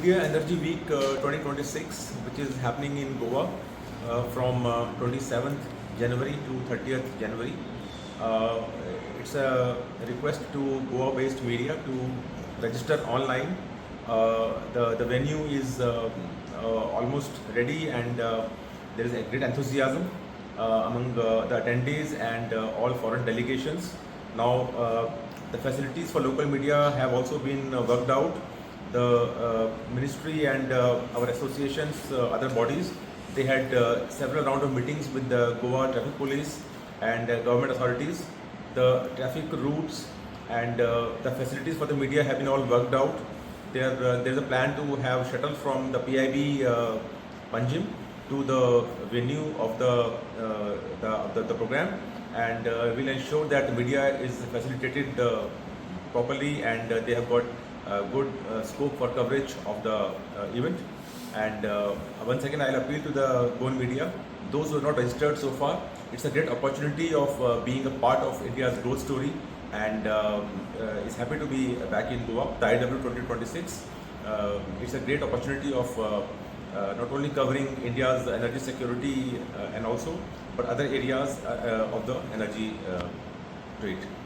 India Energy Week 2026, which is happening in Goa from 27th January to 30th January. Uh, it's a request to Goa-based media to register online. The venue is almost ready, and there is a great enthusiasm among the attendees and all foreign delegations. Now, the facilities for local media have also been worked out. The ministry and our associations, other bodies, they had several rounds of meetings with the Goa traffic police and government authorities. The traffic routes and the facilities for the media have been all worked out. There's a plan to have shuttle from the PIB Panjim to the venue of the program, and will ensure that the media is facilitated properly, and they have got good scope for coverage of the event. And once again, I'll appeal to the Goan media, those who are not registered so far. It's a great opportunity of being a part of India's growth story, and is happy to be back in Goa, the IW 2026. It's a great opportunity of not only covering India's energy security and also, but other areas of the energy trade.